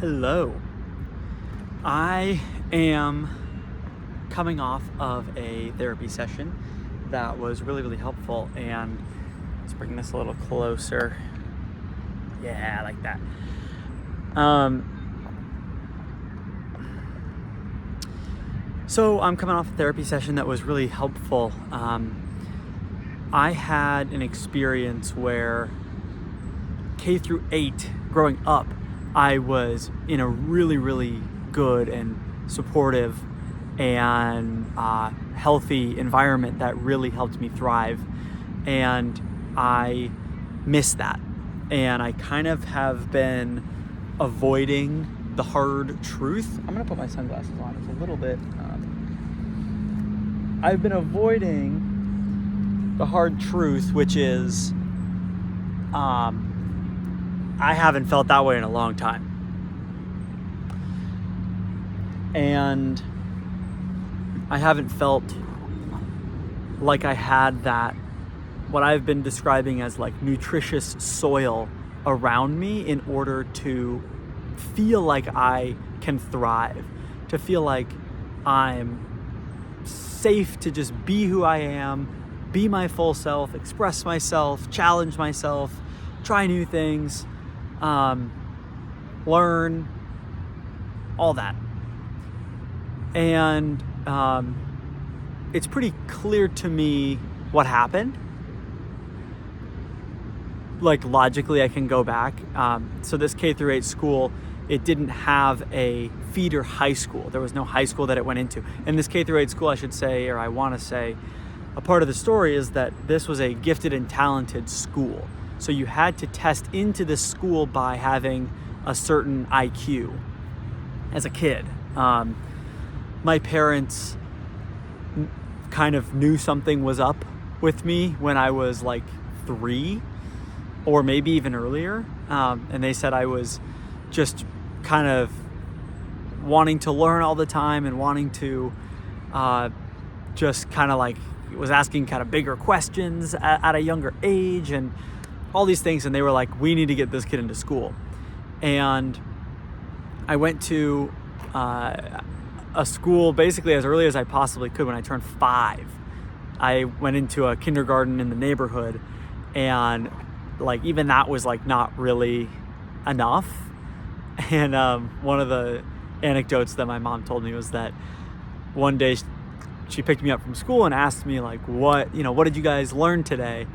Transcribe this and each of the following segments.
Hello. I am coming off of a therapy session that was really helpful, and let's bring this a little closer. Yeah, like that. So I'm coming off a therapy session that was really helpful. I had an experience where K through 8 growing up, I was in a really good and supportive and healthy environment that really helped me thrive. And I miss that. And I kind of have been avoiding the hard truth. I'm gonna put my sunglasses on. It's a little bit, I've been avoiding the hard truth, which is, I haven't felt that way in a long time. And I haven't felt like I had that, what I've been describing as like nutritious soil around me in order to feel like I can thrive, to feel like I'm safe to just be who I am, be my full self, express myself, challenge myself, try new things, learn, all that. And it's pretty clear to me what happened. Like logically I can go back. So this K through 8 school, it didn't have a feeder high school. There was no high school that it went into. And this K through 8 school, I should say, or I want to say, a part of the story is that this was a gifted and talented school. So you had to test into this school by having a certain IQ as a kid. My parents kind of knew something was up with me when I was like 3 or maybe even earlier. And they said I was just kind of wanting to learn all the time and wanting to just kind of like was asking kind of bigger questions at a younger age and all these things. And they were like, we need to get this kid into school. And I went to a school basically as early as I possibly could. When I turned 5, I went into a kindergarten in the neighborhood, and like even that was like not really enough. And one of the anecdotes that my mom told me was that one day she picked me up from school and asked me like, what did you guys learn today?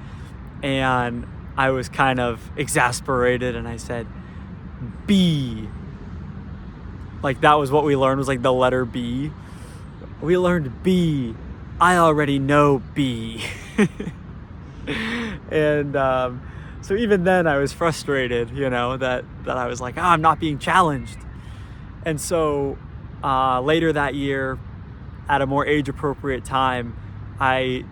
And I was kind of exasperated, and I said, B. Like that was what we learned, was like the letter B. We learned B. I already know B. And so even then I was frustrated, that I was like, I'm not being challenged. And so later that year, at a more age-appropriate time, I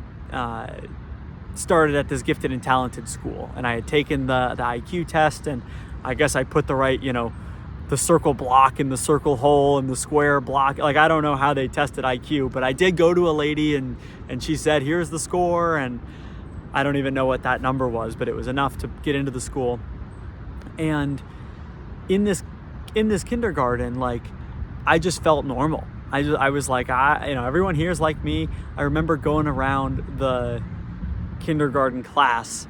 started at this gifted and talented school. And I had taken the IQ test, and I guess I put the right, the circle block in the circle hole and the square block. Like, I don't know how they tested IQ, but I did go to a lady and she said, here's the score. And I don't even know what that number was, but it was enough to get into the school. And in this kindergarten, like, I just felt normal. I was like, everyone here is like me. I remember going around the kindergarten class,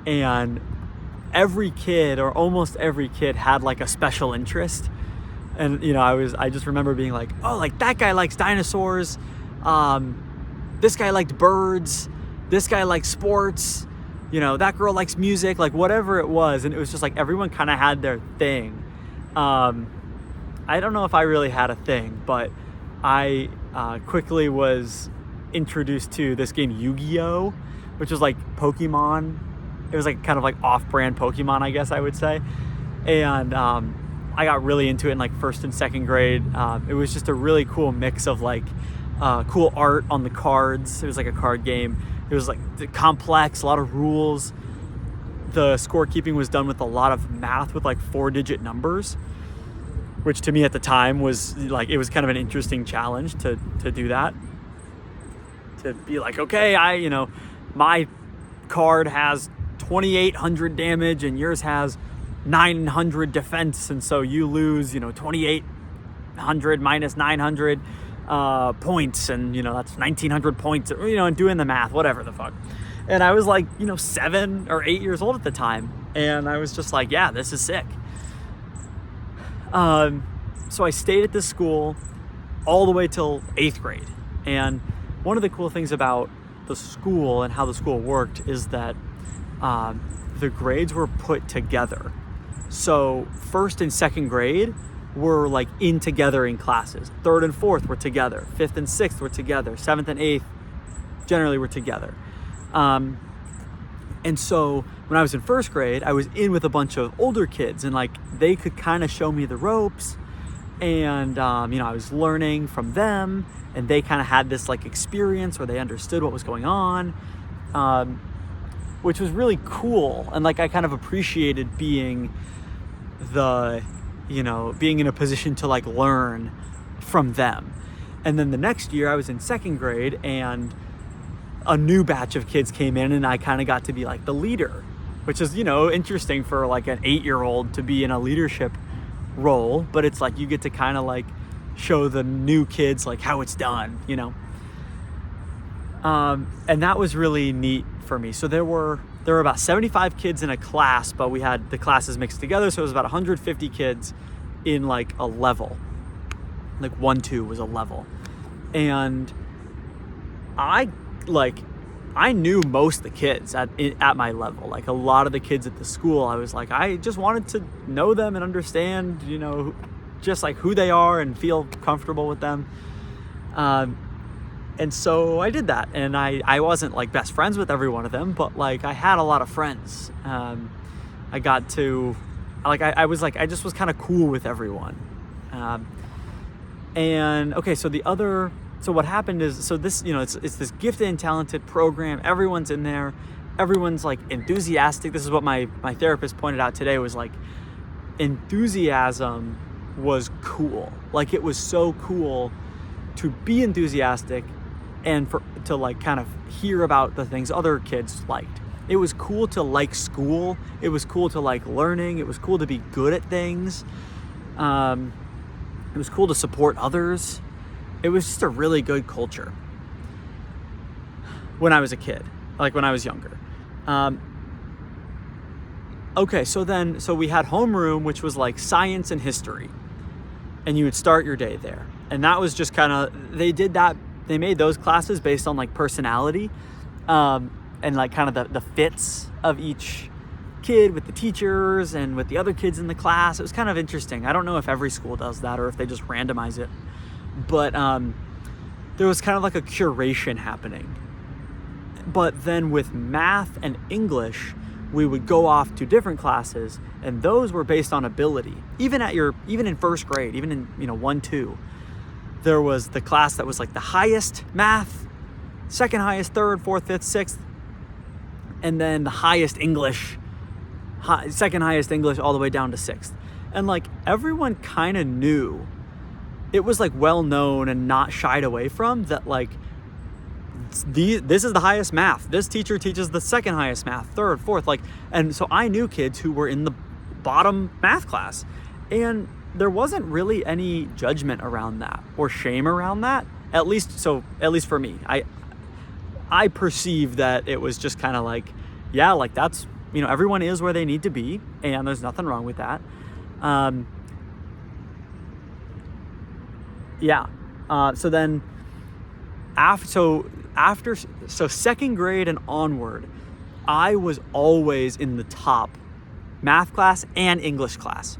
and every kid, or almost every kid, had like a special interest. And I just remember being like, oh, like that guy likes dinosaurs, this guy liked birds, this guy likes sports, that girl likes music, like whatever it was. And it was just like everyone kind of had their thing. I don't know if I really had a thing, but I quickly was introduced to this game Yu-Gi-Oh, which was like Pokemon. It was like kind of like off-brand Pokemon, I guess I would say. And I got really into it in like 1st and 2nd grade. It was just a really cool mix of like cool art on the cards. It was like a card game. It was like complex, a lot of rules. The scorekeeping was done with a lot of math with like 4-digit numbers, which to me at the time was like, it was kind of an interesting challenge to do that. To be like, okay, my card has 2,800 damage and yours has 900 defense, and so you lose, 2,800 minus 900 points, and that's 1,900 points, and doing the math, whatever the fuck. And I was like, 7 or 8 years old at the time, and I was just like, yeah, this is sick. So I stayed at this school all the way till 8th grade. And one of the cool things about the school and how the school worked is that the grades were put together. So 1st and 2nd grade were like in together in classes. 3rd and 4th were together. 5th and 6th were together. 7th and 8th generally were together. And so when I was in 1st grade, I was in with a bunch of older kids, and like they could kind of show me the ropes, and I was learning from them, and they kind of had this like experience where they understood what was going on, which was really cool. And like I kind of appreciated being being in a position to like learn from them. And then the next year I was in 2nd grade, and a new batch of kids came in, and I kind of got to be like the leader, which is, interesting for like an 8-year-old to be in a leadership role, but it's like you get to kind of like show the new kids like how it's done, and that was really neat for me. So there were about 75 kids in a class, but we had the classes mixed together, so it was about 150 kids in like a level, like 1-2 was a level. And I knew most of the kids at my level. Like a lot of the kids at the school, I was like, I just wanted to know them and understand, just like who they are and feel comfortable with them. And so I did that, and I wasn't like best friends with every one of them, but like I had a lot of friends. I got to, like, I was like, I just was kind of cool with everyone. And okay, so what happened is, so this, it's this gifted and talented program. Everyone's in there. Everyone's like enthusiastic. This is what my therapist pointed out today, was like enthusiasm was cool. Like it was so cool to be enthusiastic and to like kind of hear about the things other kids liked. It was cool to like school. It was cool to like learning. It was cool to be good at things. It was cool to support others. It was just a really good culture when I was a kid, like when I was younger. Okay, so we had homeroom, which was like science and history, and you would start your day there. And that was just kind of, they made those classes based on like personality, and like kind of the fits of each kid with the teachers and with the other kids in the class. It was kind of interesting. I don't know if every school does that or if they just randomize it. But there was kind of like a curation happening. But then with math and English, we would go off to different classes, and those were based on ability. Even in 1st grade, even in 1-2, there was the class that was like the highest math, 2nd highest, 3rd, 4th, 5th, 6th, and then the highest English, 2nd highest English all the way down to 6th. And like everyone kind of knew, it was like well known and not shied away from, that like this is the highest math. This teacher teaches the 2nd highest math, 3rd, 4th, like, and so I knew kids who were in the bottom math class, and there wasn't really any judgment around that or shame around that. At least for me, I perceived that it was just kind of like, yeah, like that's, everyone is where they need to be, and there's nothing wrong with that. So then after 2nd grade and onward, I was always in the top math class and English class.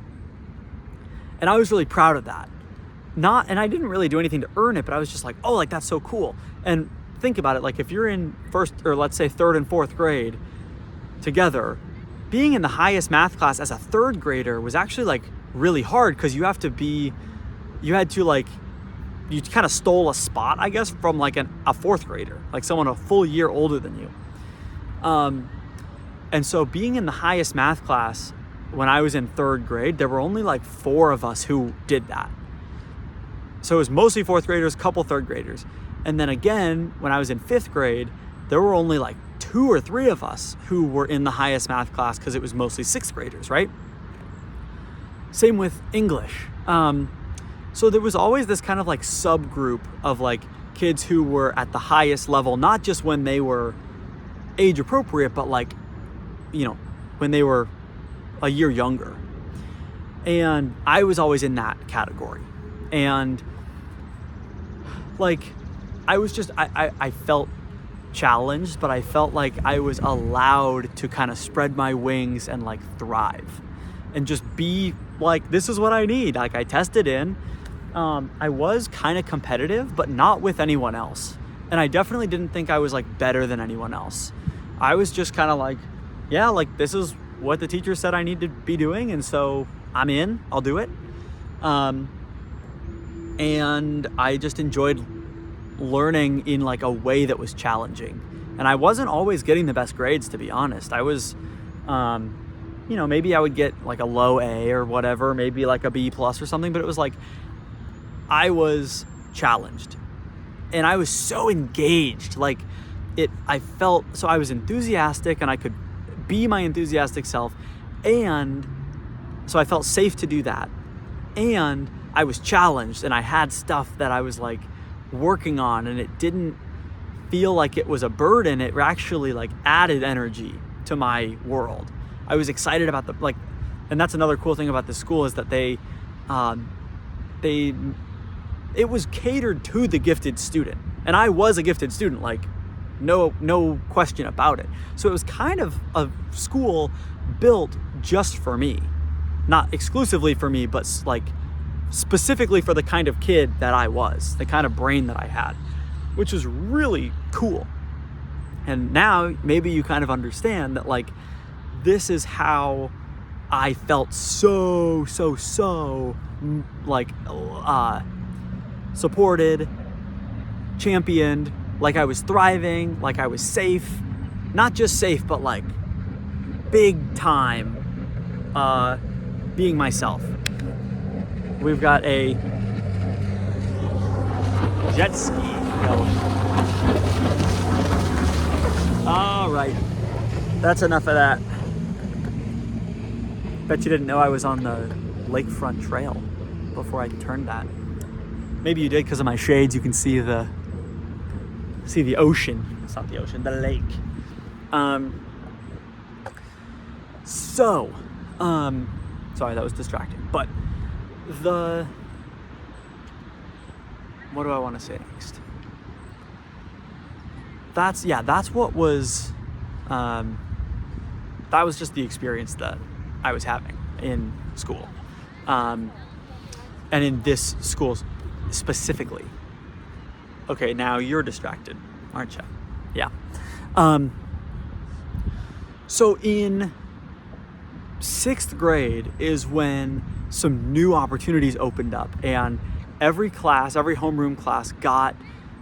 And I was really proud of that. And I didn't really do anything to earn it, but I was just like, oh, like that's so cool. And think about it, like if you're in 1st, or let's say 3rd and 4th grade together, being in the highest math class as a 3rd grader was actually like really hard, because you kind of stole a spot, I guess, from like a 4th grader, like someone a full year older than you. And so being in the highest math class when I was in 3rd grade, there were only like 4 of us who did that. So it was mostly 4th graders, couple 3rd graders. And then again, when I was in 5th grade, there were only like 2 or 3 of us who were in the highest math class, because it was mostly 6th graders, right? Same with English. So there was always this kind of like subgroup of like kids who were at the highest level, not just when they were age appropriate, but like, when they were a year younger. And I was always in that category. And like, I felt challenged, but I felt like I was allowed to kind of spread my wings and like thrive and just be like, this is what I need. Like, I tested in. I was kind of competitive, but not with anyone else. And I definitely didn't think I was like better than anyone else. I was just kind of like, yeah, like this is what the teacher said I need to be doing. And so I'm in, I'll do it. And I just enjoyed learning in like a way that was challenging. And I wasn't always getting the best grades, to be honest. I was, maybe I would get like a low A or whatever, maybe like a B plus or something, but it was like, I was challenged and I was so engaged. Like I was enthusiastic and I could be my enthusiastic self. And so I felt safe to do that. And I was challenged and I had stuff that I was like working on, and it didn't feel like it was a burden. It actually like added energy to my world. I was excited about and that's another cool thing about this school is that it was catered to the gifted student. And I was a gifted student, like no question about it. So it was kind of a school built just for me, not exclusively for me, but like specifically for the kind of kid that I was, the kind of brain that I had, which was really cool. And now maybe you kind of understand that like, this is how I felt so like supported, championed, like I was thriving, like I was safe, not just safe, but like big time being myself. We've got a jet ski going. All right, that's enough of that. Bet you didn't know I was on the lakefront trail before I turned that. Maybe you did because of my shades. You can see the ocean. It's not the ocean, the lake. Sorry, that was distracting. But what do I want to say next? That's what was, that was just the experience that I was having in school. And in this school specifically. Okay, now you're distracted, aren't you? Yeah. So in 6th grade is when some new opportunities opened up, and every homeroom class got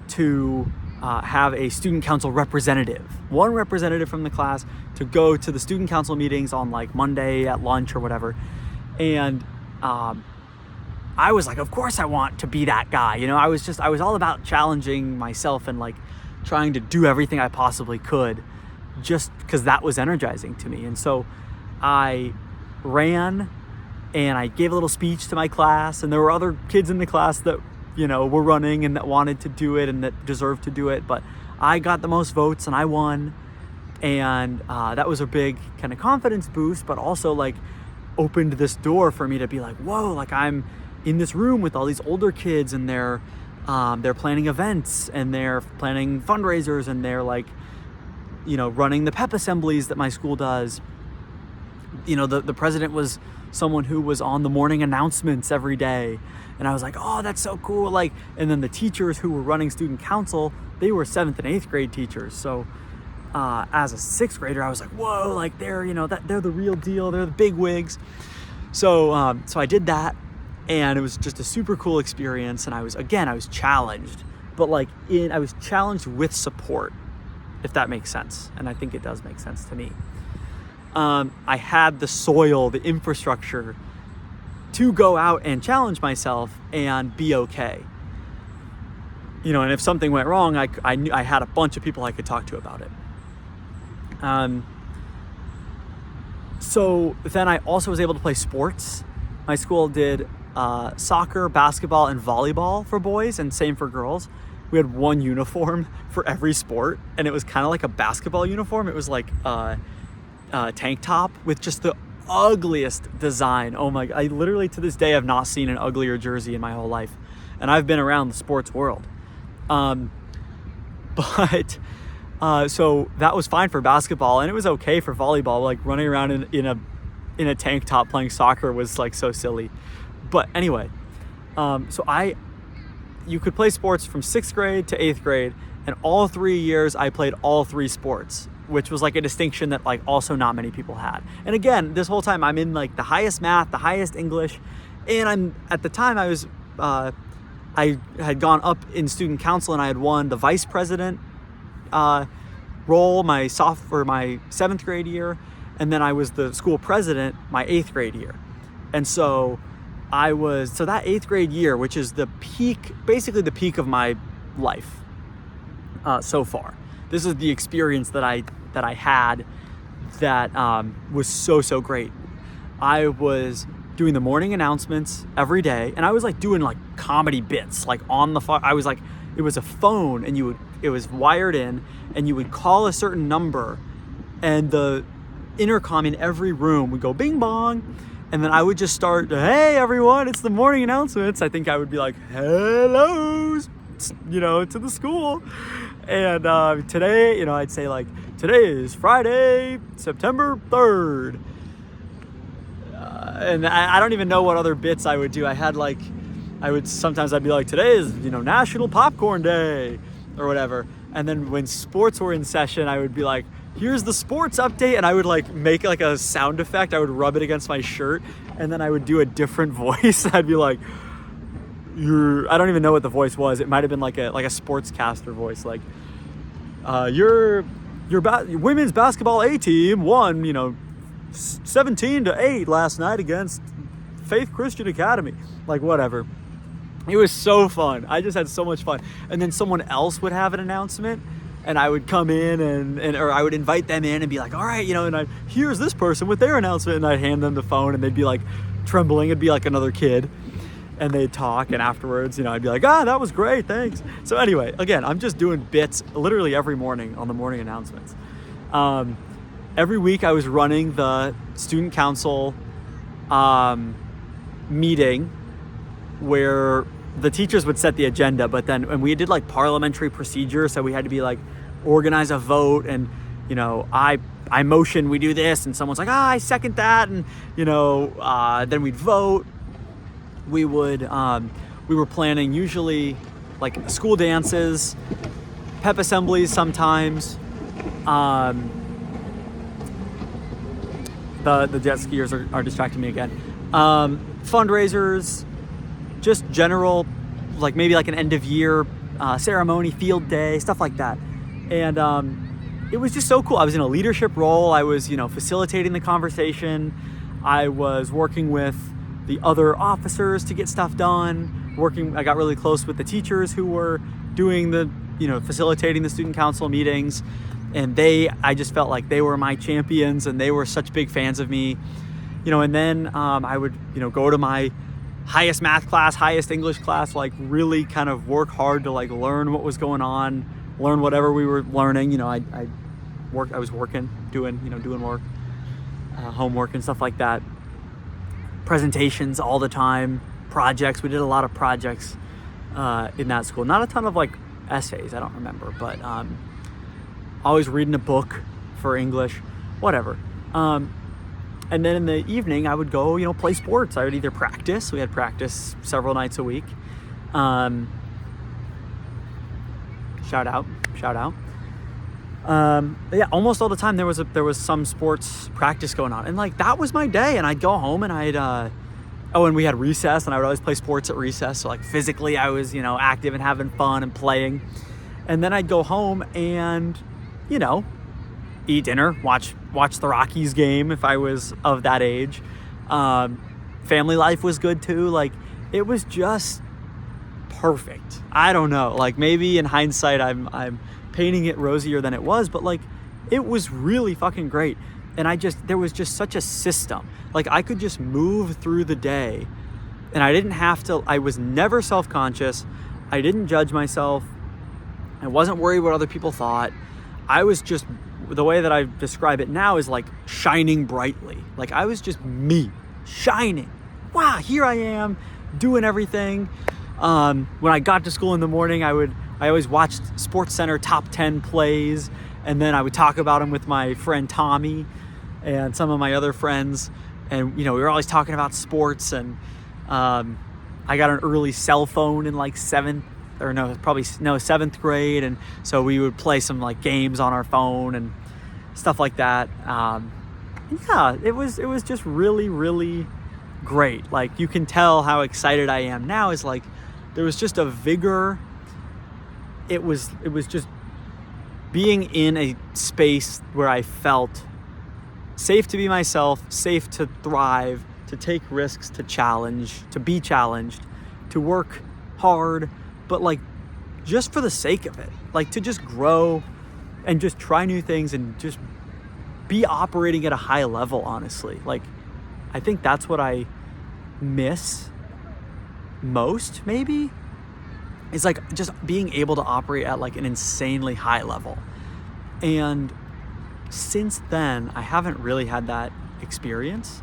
to have a student council representative, one representative from the class to go to the student council meetings on like Monday at lunch or whatever. And I was like, of course I want to be that guy. I was all about challenging myself and like trying to do everything I possibly could just because that was energizing to me. And so I ran and I gave a little speech to my class, and there were other kids in the class that, were running and that wanted to do it and that deserved to do it. But I got the most votes and I won. And that was a big kind of confidence boost, but also like opened this door for me to be like, whoa, like I'm in this room with all these older kids, and they're planning events and they're planning fundraisers, and they're like, running the pep assemblies that my school does. The president was someone who was on the morning announcements every day. And I was like, oh, that's so cool. Like, and then the teachers who were running student council, they were 7th and 8th grade teachers. So as a 6th grader, I was like, whoa, like they're the real deal. They're the big wigs. So I did that, and it was just a super cool experience. And I was challenged, but I was challenged with support, if that makes sense. And I think it does make sense to me. I had the soil, the infrastructure to go out and challenge myself and be okay. And if something went wrong, I knew I had a bunch of people I could talk to about it. So then I also was able to play sports, my school did soccer, basketball, and volleyball for boys, and same for girls. We had one uniform for every sport, and it was kind of like a basketball uniform. It was like a tank top with just the ugliest design. Oh my, I literally to this day have not seen an uglier jersey in my whole life, and I've been around the sports world. But so that was fine for basketball, and it was okay for volleyball. Like running around in a tank top playing soccer was like so silly. But anyway, you could play sports from 6th grade to 8th grade, and all 3 years I played all 3 sports, which was like a distinction that like also not many people had. And again, this whole time I'm in like the highest math, the highest English, and at the time I was I had gone up in student council, and I had won the vice president role my 7th grade year, and then I was the school president my 8th grade year. And so that 8th grade year, which is the peak, basically the peak of my life so far. This is the experience that I had that was so great. I was doing the morning announcements every day, and I was like doing like comedy bits like on the phone. I was like, it was a phone, and it was wired in, and you would call a certain number, and the intercom in every room would go bing bong, and then I would just start, hey everyone, it's the morning announcements. I think I would be like, hello, to the school. And today, I'd say like, today is Friday, September 3rd. And I don't even know what other bits I would do. Sometimes I'd be like, today is, National Popcorn Day or whatever. And then when sports were in session, I would be like, here's the sports update. And I would like make like a sound effect. I would rub it against my shirt, and then I would do a different voice. I'd be like, I don't even know what the voice was. It might've been like a sportscaster voice. Like, your women's basketball A team won, 17-8 last night against Faith Christian Academy. Like, whatever. It was so fun. I just had so much fun. And then someone else would have an announcement, and I would come in or I would invite them in and be like, all right, and here's this person with their announcement, and I'd hand them the phone, and they'd be like trembling. It'd be like another kid, and they'd talk, and afterwards, I'd be like, that was great, thanks. So anyway, again, I'm just doing bits literally every morning on the morning announcements. Every week I was running the student council meeting where the teachers would set the agenda, but then when we did like parliamentary procedure, so we had to be like organize a vote, and I motion we do this, and someone's like, I second that, and then we'd vote. We were planning usually like school dances, pep assemblies sometimes. The jet skiers are distracting me again. Fundraisers, just general, like maybe like an end of year ceremony, field day, stuff like that. And it was just so cool. I was in a leadership role. I was, facilitating the conversation. I was working with the other officers to get stuff done. I got really close with the teachers who were doing the, facilitating the student council meetings. And I just felt like they were my champions, and they were such big fans of me, and then I would, go to my highest math class, highest English class, like really kind of work hard to like learn what was going on, learn whatever we were learning. I was working, doing work, homework and stuff like that. Presentations all the time, projects. We did a lot of projects in that school. Not a ton of like essays, I don't remember, but always reading a book for English, whatever. And then in the evening, I would go, play sports. I would either practice. We had practice several nights a week. Shout out. Yeah, almost all the time there was some sports practice going on, and like that was my day. And I'd go home, and and we had recess, and I would always play sports at recess. So like physically, I was active and having fun and playing. And then I'd go home and eat dinner, watch the Rockies game if I was of that age. Family life was good too. Like it was just perfect. I don't know. Like maybe in hindsight, I'm painting it rosier than it was, but like it was really fucking great. And there was just such a system. Like I could just move through the day and I was never self-conscious. I didn't judge myself. I wasn't worried what other people thought. I was just, the way that I describe it now is like shining brightly. Like I was just me, shining. Wow, here I am doing everything. When I got to school in the morning, I always watched SportsCenter top 10 plays, and then I would talk about them with my friend Tommy and some of my other friends. And, we were always talking about sports, and I got an early cell phone in like seventh grade. And so we would play some like games on our phone and stuff like that. Yeah, it was just really, really great. Like you can tell how excited I am now is like, there was just a vigor. It was just being in a space where I felt safe to be myself, safe to thrive, to take risks, to be challenged, to work hard, but like just for the sake of it, like to just grow and just try new things and just be operating at a high level, honestly. Like, I think that's what I miss most, maybe, is like just being able to operate at like an insanely high level. And since then, I haven't really had that experience.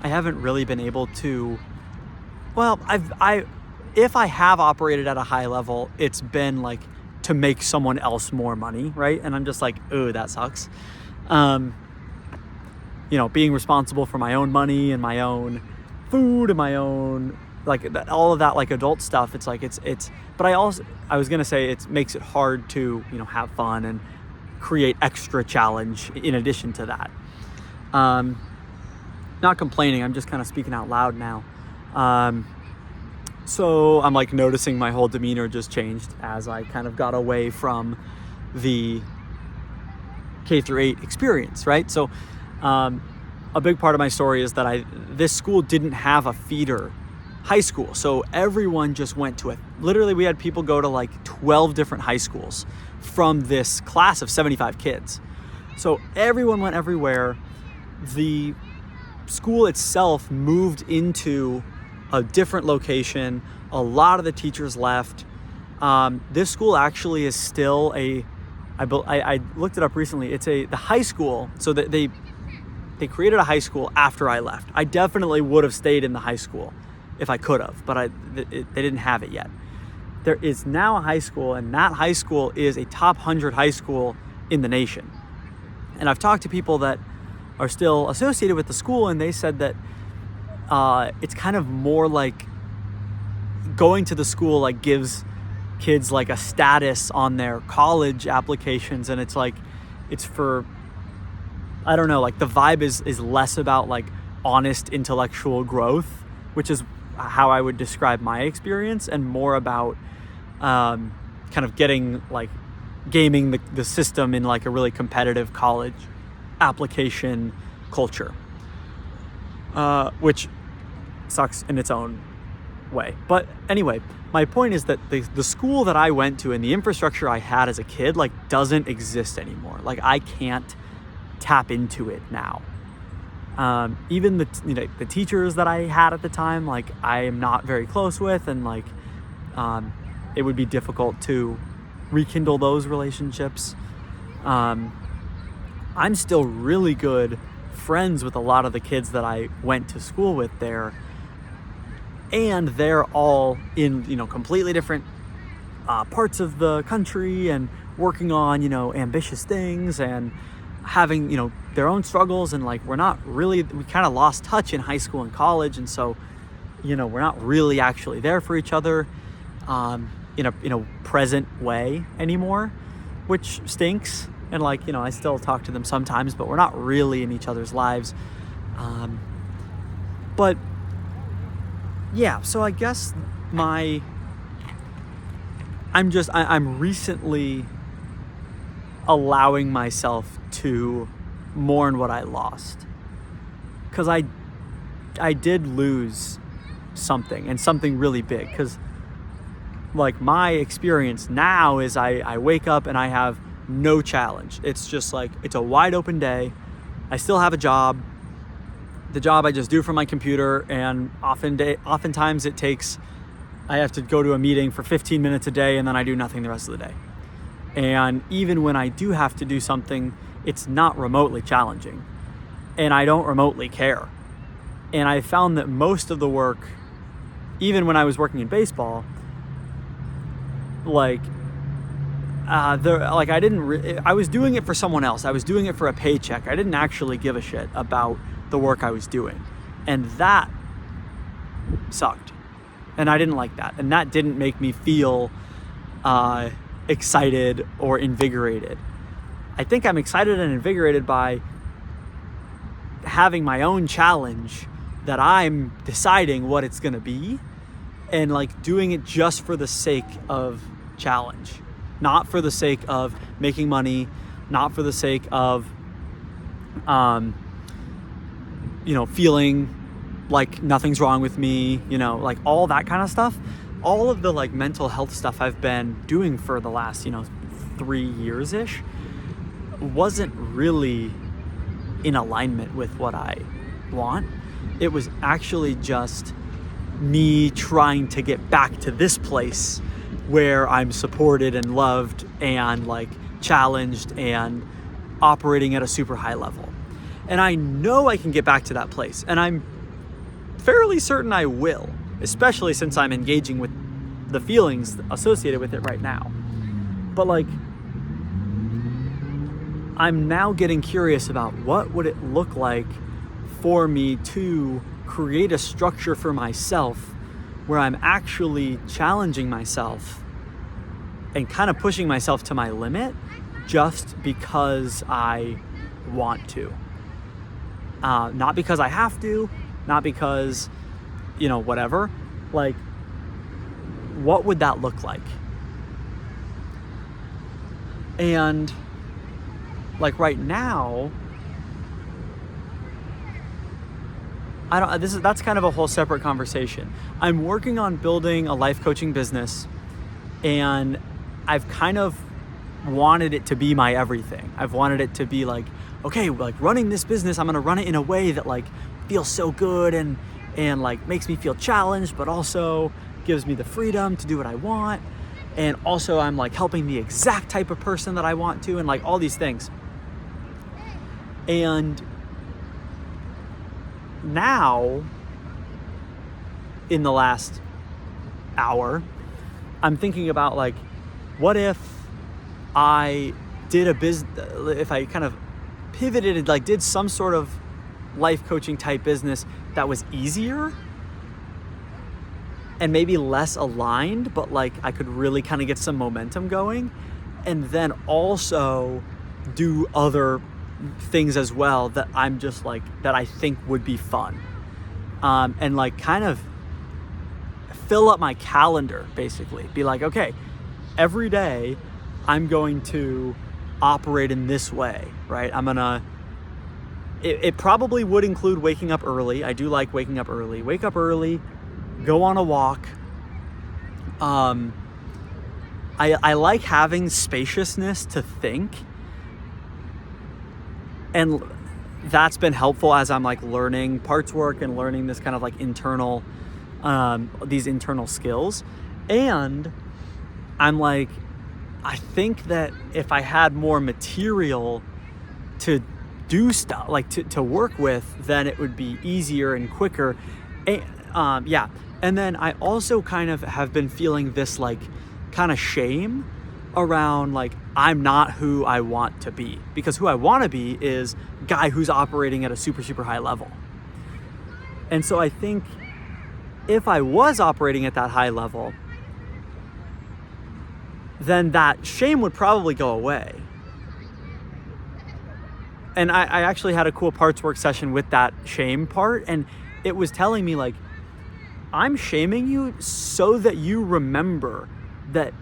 I haven't really been able to, well, if I have operated at a high level, it's been like to make someone else more money, right? And I'm just like, ooh, that sucks. Being responsible for my own money and my own food and my own, like all of that, like adult stuff. It's like, but I was going to say it makes it hard to, have fun and create extra challenge in addition to that. Not complaining. I'm just kind of speaking out loud now. So I'm like noticing my whole demeanor just changed as I kind of got away from the K-8 experience, right? So a big part of my story is that this school didn't have a feeder high school. So everyone just went to it. Literally, we had people go to like 12 different high schools from this class of 75 kids. So everyone went everywhere. The school itself moved into a different location. A lot of the teachers left. This school actually is still I looked it up recently. It's the high school. So that they created a high school after I left. I definitely would have stayed in the high school if I could have, but they didn't have it yet. There is now a high school, and that high school is a top 100 high school in the nation. And I've talked to people that are still associated with the school, and they said that it's kind of more like going to the school like gives kids like a status on their college applications, and it's like it's for, I don't know, like the vibe is less about like honest intellectual growth, which is how I would describe my experience, and more about kind of getting like gaming the system in like a really competitive college application culture, which sucks in its own way. But anyway, my point is that the school that I went to and the infrastructure I had as a kid like doesn't exist anymore. Like I can't tap into it now. Even the teachers that I had at the time, like I am not very close with, and like it would be difficult to rekindle those relationships. I'm still really good friends with a lot of the kids that I went to school with there, and they're all in completely different parts of the country and working on ambitious things and having their own struggles, and like we kind of lost touch in high school and college, and so we're not really actually there for each other in a present way anymore, which stinks. And like I still talk to them sometimes, but we're not really in each other's lives. But yeah, so I guess I'm recently allowing myself to mourn what I lost, because I did lose something, and something really big. Because like my experience now is I wake up and I have no challenge. It's just like it's a wide open day. I still have a job. The job I just do from my computer, and oftentimes I have to go to a meeting for 15 minutes a day, and then I do nothing the rest of the day. And even when I do have to do something, it's not remotely challenging, and I don't remotely care. And I found that most of the work, even when I was working in baseball, I was doing it for someone else. I was doing it for a paycheck. I didn't actually give a shit about the work I was doing. And that sucked. And I didn't like that. And that didn't make me feel excited or invigorated. I think I'm excited and invigorated by having my own challenge that I'm deciding what it's gonna be, and like doing it just for the sake of challenge, not for the sake of making money, not for the sake of feeling like nothing's wrong with me, like all that kind of stuff. All of the like mental health stuff I've been doing for the last 3 years-ish wasn't really in alignment with what I want. It was actually just me trying to get back to this place where I'm supported and loved and like challenged and operating at a super high level. And I know I can get back to that place, and I'm fairly certain I will, especially since I'm engaging with the feelings associated with it right now. But like, I'm now getting curious about what would it look like for me to create a structure for myself where I'm actually challenging myself and kind of pushing myself to my limit just because I want to. Not because I have to, not because, whatever. Like, what would that look like? And like right now, that's kind of a whole separate conversation. I'm working on building a life coaching business, and I've kind of wanted it to be my everything. I've wanted it to be like, okay, like running this business, I'm gonna run it in a way that like feels so good and like makes me feel challenged, but also gives me the freedom to do what I want. And also I'm like helping the exact type of person that I want to, and like all these things. And now, in the last hour, I'm thinking about like, what if I did if I kind of pivoted and like did some sort of life coaching type business that was easier and maybe less aligned, but like I could really kind of get some momentum going, and then also do other things as well that I'm just like, that I think would be fun, and like kind of fill up my calendar, basically. Be like, okay, every day I'm going to operate in this way, right? It probably would include waking up early. I do like waking up early. Wake up early, go on a walk. I like having spaciousness to think. And that's been helpful as I'm like learning parts work and learning this kind of like these internal skills. And I'm like, I think that if I had more material to do stuff, like to work with, then it would be easier and quicker. And then I also kind of have been feeling this like kind of shame around like, I'm not who I want to be, because who I want to be is a guy who's operating at a super, super high level. And so I think if I was operating at that high level, then that shame would probably go away. And I actually had a cool parts work session with that shame part, and it was telling me like, I'm shaming you so that you remember that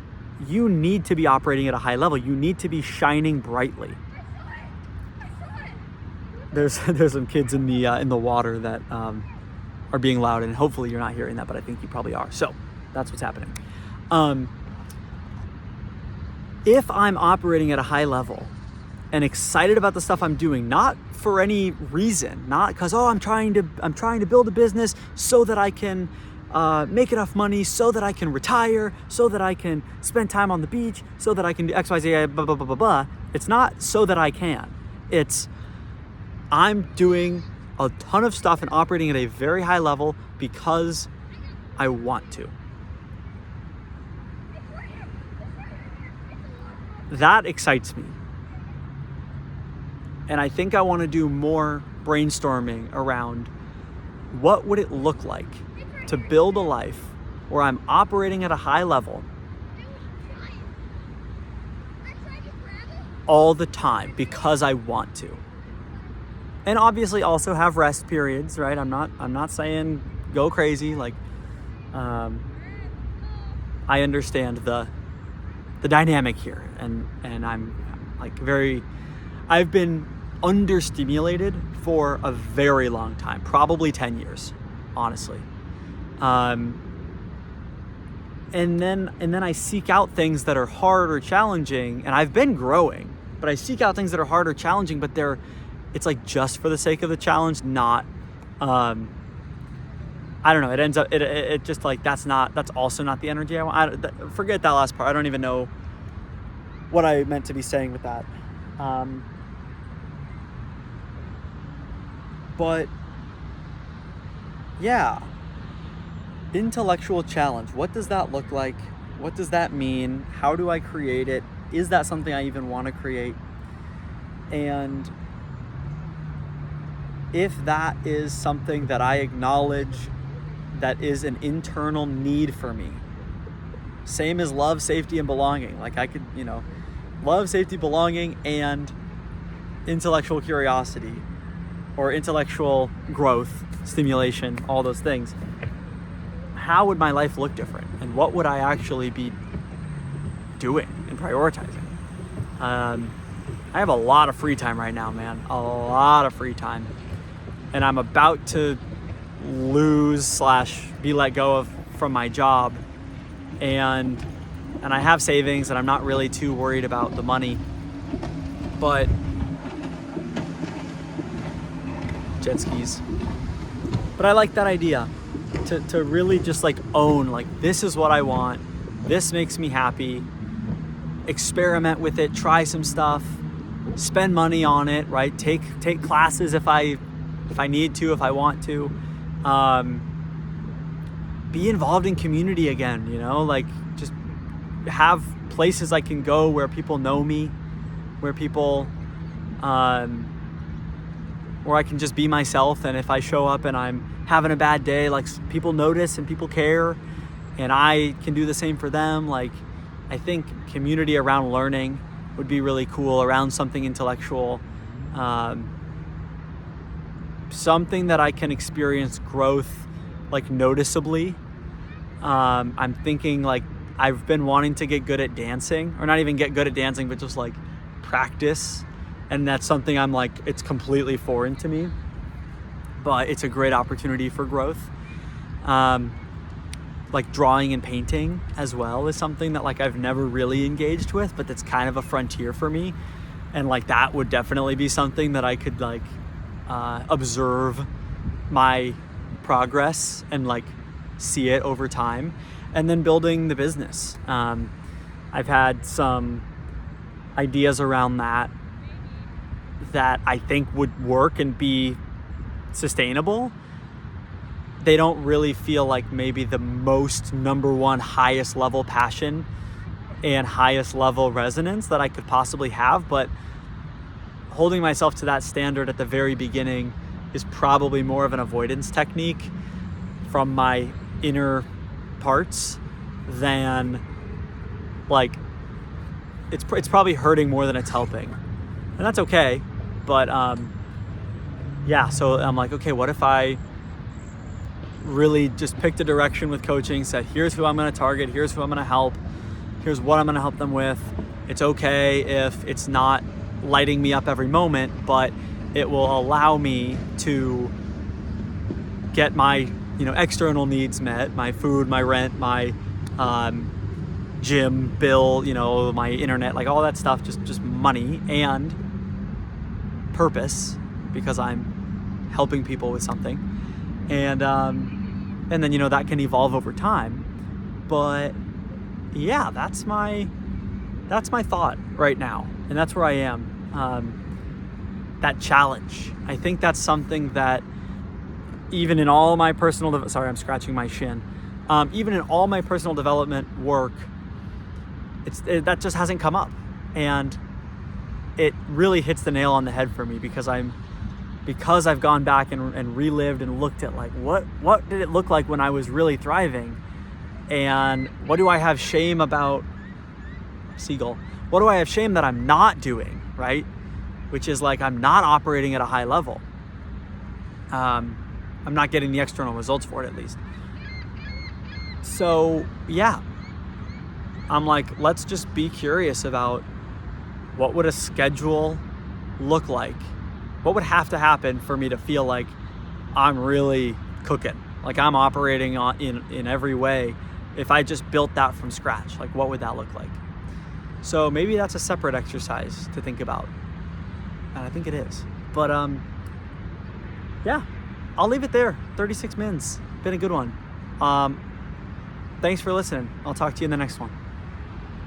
you need to be operating at a high level. You need to be shining brightly. There's some kids in the water that are being loud, and hopefully you're not hearing that, but I think you probably are. So that's what's happening. If I'm operating at a high level and excited about the stuff I'm doing, not for any reason, not because, I'm trying to build a business so that I can make enough money, so that I can retire, so that I can spend time on the beach, so that I can do X, Y, Z, blah, blah, blah, blah, blah. It's not so that I can. It's I'm doing a ton of stuff and operating at a very high level because I want to. That excites me. And I think I want to do more brainstorming around what would it look like to build a life where I'm operating at a high level all the time because I want to. And obviously also have rest periods, right? I'm not saying go crazy. Like, I understand the dynamic here, and I'm like I've been understimulated for a very long time, probably 10 years, honestly. And then I seek out things that are hard or challenging, and I've been growing, but I seek out things that are hard or challenging, but it's like just for the sake of the challenge, not, I don't know. It ends up, it just like, that's also not the energy I want. Forget that last part. I don't even know what I meant to be saying with that. But yeah, intellectual challenge. What does that look like? What does that mean? How do I create it? Is that something I even want to create? And if that is something that I acknowledge that is an internal need for me, same as love, safety, and belonging. Like I could, love, safety, belonging, and intellectual curiosity or intellectual growth, stimulation, all those things. How would my life look different? And what would I actually be doing and prioritizing? I have a lot of free time right now, man. A lot of free time. And I'm about to be let go from my job. And I have savings, and I'm not really too worried about the money. But jet skis. But I like that idea to really just like own, like, this is what I want. This makes me happy. Experiment with it, try some stuff, spend money on it, right? Take classes if I need to, if I want to. Be involved in community again, like just have places I can go where people know me, where people, where I can just be myself. And if I show up and I'm having a bad day, like, people notice and people care, and I can do the same for them. Like, I think community around learning would be really cool, around something intellectual, something that I can experience growth, like, noticeably. I'm thinking, like, I've been wanting to get good at dancing, or not even get good at dancing, but just like practice. And that's something I'm like, it's completely foreign to me, but it's a great opportunity for growth. Like drawing and painting as well is something that, like, I've never really engaged with, but that's kind of a frontier for me. And like, that would definitely be something that I could like observe my progress and like see it over time. And then building the business. I've had some ideas around that I think would work and be sustainable. They don't really feel like maybe the most number one highest level passion and highest level resonance that I could possibly have, but holding myself to that standard at the very beginning is probably more of an avoidance technique from my inner parts than, like, it's probably hurting more than it's helping, and that's okay. But yeah, so I'm like, okay, what if I really just picked a direction with coaching, said, here's who I'm going to target, here's who I'm going to help, here's what I'm going to help them with. It's okay if it's not lighting me up every moment, but it will allow me to get my external needs met, my food, my rent, my gym bill, my internet, like all that stuff, just money, and purpose because I'm helping people with something, and then that can evolve over time. But yeah, that's my thought right now, and that's where I am. That challenge, I think that's something that even in all my personal sorry, I'm scratching my shin. Even in all my personal development work, that just hasn't come up, and it really hits the nail on the head for me because I've gone back and relived and looked at like what did it look like when I was really thriving, and what do I have shame about, seagull? What do I have shame that I'm not doing, right? Which is like I'm not operating at a high level. I'm not getting the external results for it, at least. So yeah, I'm like, let's just be curious about what would a schedule look like? What would have to happen for me to feel like I'm really cooking, like I'm operating in every way? If I just built that from scratch, like what would that look like? So maybe that's a separate exercise to think about, and I think it is. But yeah, I'll leave it there. 36 mins, been a good one. Thanks for listening. I'll talk to you in the next one.